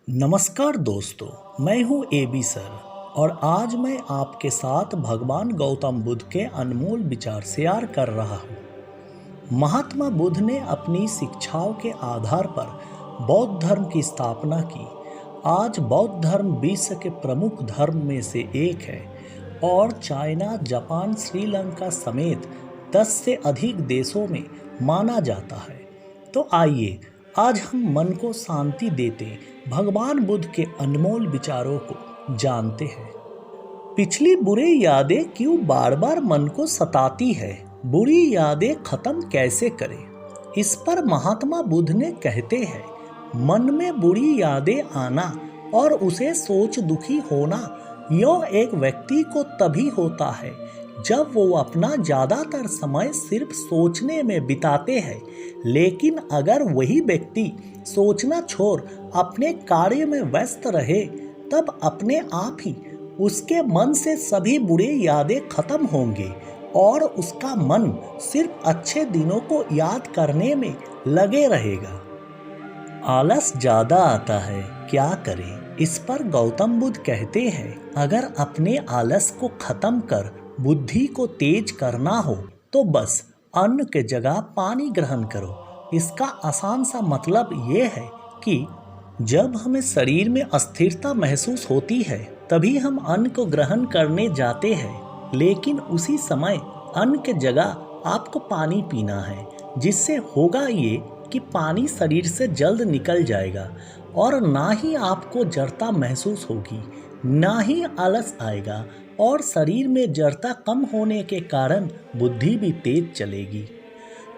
नमस्कार दोस्तों, मैं हूं एबी सर और आज मैं आपके साथ भगवान गौतम बुद्ध के अनमोल विचार शेयर कर रहा हूं। महात्मा बुद्ध ने अपनी शिक्षाओं के आधार पर बौद्ध धर्म की स्थापना की। आज बौद्ध धर्म विश्व के प्रमुख धर्म में से एक है और चाइना, जापान, श्रीलंका समेत 10 से अधिक देशों में माना जाता है। तो आइए आज हम मन को शांति देते भगवान बुद्ध के अनमोल विचारों को जानते हैं। पिछली बुरी यादें क्यों बार बार मन को सताती है? बुरी यादें खत्म कैसे करें? इस पर महात्मा बुद्ध ने कहते हैं, मन में बुरी यादें आना और उसे सोच दुखी होना यह एक व्यक्ति को तभी होता है जब वो अपना ज़्यादातर समय सिर्फ सोचने में बिताते हैं। लेकिन अगर वही व्यक्ति सोचना छोड़ अपने कार्य में व्यस्त रहे तब अपने आप ही उसके मन से सभी बुरे यादें खत्म होंगे और उसका मन सिर्फ अच्छे दिनों को याद करने में लगे रहेगा। आलस ज़्यादा आता है, क्या करें? इस पर गौतम बुद्ध कहते हैं, अगर अपने आलस को खत्म कर बुद्धि को तेज करना हो तो बस अन्न के जगह पानी ग्रहण करो। इसका आसान सा मतलब ये है कि जब हमें शरीर में अस्थिरता महसूस होती है तभी हम अन्न को ग्रहण करने जाते हैं, लेकिन उसी समय अन्न के जगह आपको पानी पीना है, जिससे होगा ये कि पानी शरीर से जल्द निकल जाएगा और ना ही आपको जड़ता महसूस होगी, ना ही आलस आएगा और शरीर में जड़ता कम होने के कारण बुद्धि भी तेज चलेगी।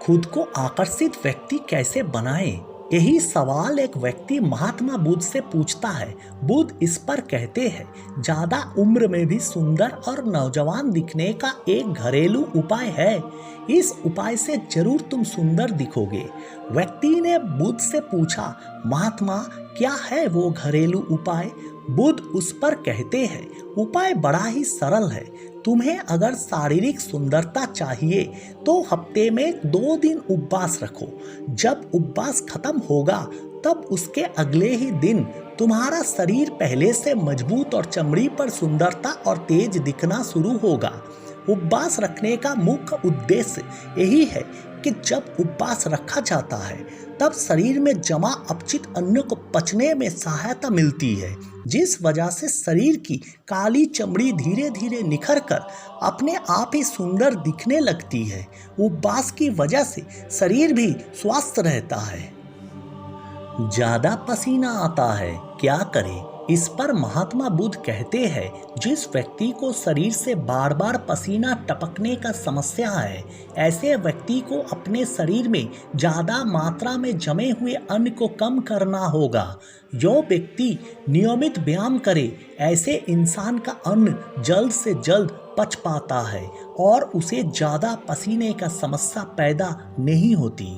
खुद को आकर्षित व्यक्ति कैसे बनाएं? यही सवाल एक व्यक्ति महात्मा बुद्ध से पूछता है। बुद्ध इस पर कहते हैं, ज़्यादा उम्र में भी सुंदर और नौजवान दिखने का एक घरेलू उपाय है। इस उपाय से जरूर तुम सुंदर दिखोगे। व्यक्ति ने बुद्ध से पूछा, महात्मा क्या है वो घरेलू उपाय? बुद्ध उस पर कहते हैं, उपाय बड़ा ही सरल है। तुम्हें अगर शारीरिक सुंदरता चाहिए तो हफ्ते में 2 दिन उपवास रखो। जब उपवास खत्म होगा तब उसके अगले ही दिन तुम्हारा शरीर पहले से मजबूत और चमड़ी पर सुंदरता और तेज दिखना शुरू होगा। उपवास रखने का मुख्य उद्देश्य यही है कि जब उपवास रखा जाता है तब शरीर में जमा अपचित अन्न को पचने में सहायता मिलती है, जिस वजह से शरीर की काली चमड़ी धीरे धीरे निखर कर अपने आप ही सुंदर दिखने लगती है। उपवास की वजह से शरीर भी स्वस्थ रहता है। ज़्यादा पसीना आता है, क्या करें? इस पर महात्मा बुद्ध कहते हैं, जिस व्यक्ति को शरीर से बार बार पसीना टपकने का समस्या है, ऐसे व्यक्ति को अपने शरीर में ज़्यादा मात्रा में जमे हुए अन्न को कम करना होगा। जो व्यक्ति नियमित व्यायाम करे, ऐसे इंसान का अन्न जल्द से जल्द पच पाता है और उसे ज़्यादा पसीने का समस्या पैदा नहीं होती।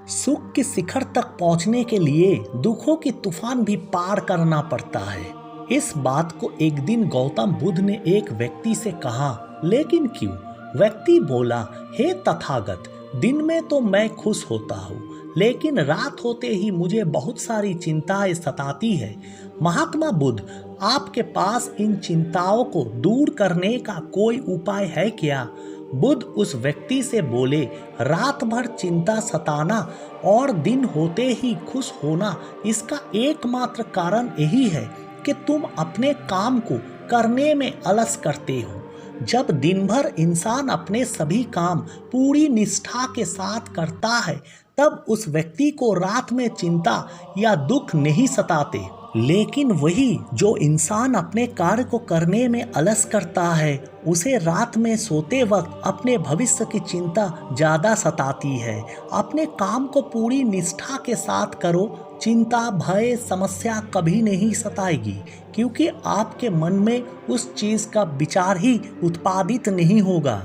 सुख के शिखर तक पहुंचने के लिए दुखों की तूफान भी पार करना पड़ता है। इस बात को एक दिन गौतम बुद्ध ने एक व्यक्ति से कहा, लेकिन क्यों? व्यक्ति बोला, हे तथागत, दिन में तो मैं खुश होता हूँ, लेकिन रात होते ही मुझे बहुत सारी चिंताएं सताती है। महात्मा बुद्ध, आपके पास इन चिंताओं को दूर करने का कोई उपाय है क्या? बुद्ध उस व्यक्ति से बोले, रात भर चिंता सताना और दिन होते ही खुश होना, इसका एकमात्र कारण यही है कि तुम अपने काम को करने में आलस करते हो। जब दिन भर इंसान अपने सभी काम पूरी निष्ठा के साथ करता है तब उस व्यक्ति को रात में चिंता या दुख नहीं सताते। लेकिन वही जो इंसान अपने कार्य को करने में आलस करता है, उसे रात में सोते वक्त अपने भविष्य की चिंता ज़्यादा सताती है। अपने काम को पूरी निष्ठा के साथ करो, चिंता, भय, समस्या कभी नहीं सताएगी, क्योंकि आपके मन में उस चीज़ का विचार ही उत्पादित नहीं होगा।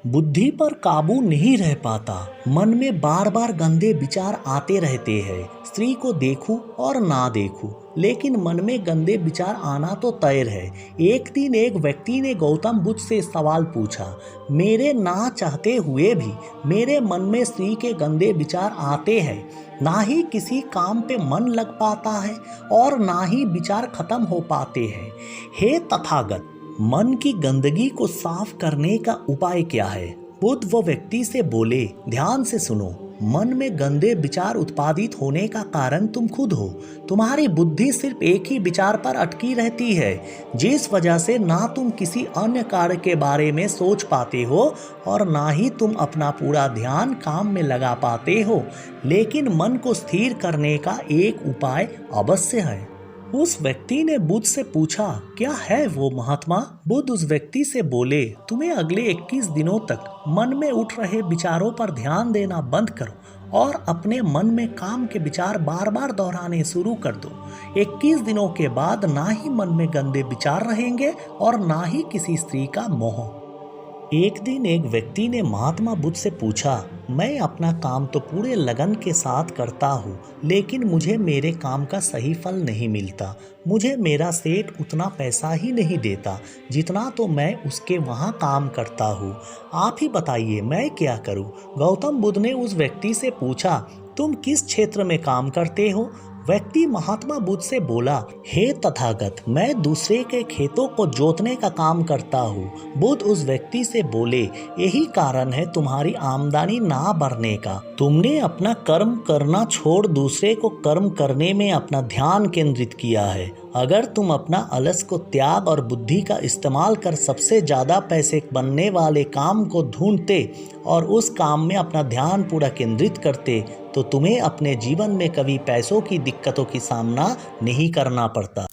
बुद्धि पर काबू नहीं रह पाता, मन में बार बार गंदे विचार आते रहते हैं। स्त्री को देखूं और ना देखूं, लेकिन मन में गंदे विचार आना तो तय है। एक दिन एक व्यक्ति ने गौतम बुद्ध से सवाल पूछा, मेरे ना चाहते हुए भी मेरे मन में स्त्री के गंदे विचार आते हैं। ना ही किसी काम पे मन लग पाता है और ना ही विचार खत्म हो पाते हैं। हे तथागत, मन की गंदगी को साफ करने का उपाय क्या है? बुद्ध वो व्यक्ति से बोले, ध्यान से सुनो। मन में गंदे विचार उत्पादित होने का कारण तुम खुद हो। तुम्हारी बुद्धि सिर्फ एक ही विचार पर अटकी रहती है, जिस वजह से ना तुम किसी अन्य कार्य के बारे में सोच पाते हो और ना ही तुम अपना पूरा ध्यान काम में लगा पाते हो। लेकिन मन को स्थिर करने का एक उपाय अवश्य है। उस व्यक्ति ने बुद्ध से पूछा, क्या है वो महात्मा? बुद्ध उस व्यक्ति से बोले, तुम्हें अगले 21 दिनों तक मन में उठ रहे विचारों पर ध्यान देना बंद करो और अपने मन में काम के विचार बार बार दोहराने शुरू कर दो। 21 दिनों के बाद ना ही मन में गंदे विचार रहेंगे और ना ही किसी स्त्री का मोह। एक दिन एक व्यक्ति ने महात्मा बुद्ध से पूछा, मैं अपना काम तो पूरे लगन के साथ करता हूँ, लेकिन मुझे मेरे काम का सही फल नहीं मिलता। मुझे मेरा सेठ उतना पैसा ही नहीं देता जितना तो मैं उसके वहाँ काम करता हूँ। आप ही बताइए मैं क्या करूँ? गौतम बुद्ध ने उस व्यक्ति से पूछा, तुम किस क्षेत्र में काम करते हो? व्यक्ति महात्मा बुद्ध से बोला, हे तथागत, मैं दूसरे के खेतों को जोतने का काम करता हूँ। बुद्ध उस व्यक्ति से बोले, यही कारण है तुम्हारी आमदनी ना बढ़ने का। तुमने अपना कर्म करना छोड़ दूसरे को कर्म करने में अपना ध्यान केंद्रित किया है। अगर तुम अपना अलस को त्याग और बुद्धि का इस्तेमाल कर सबसे ज़्यादा पैसे बनने वाले काम को ढूंढते और उस काम में अपना ध्यान पूरा केंद्रित करते, तो तुम्हें अपने जीवन में कभी पैसों की दिक्कतों की सामना नहीं करना पड़ता।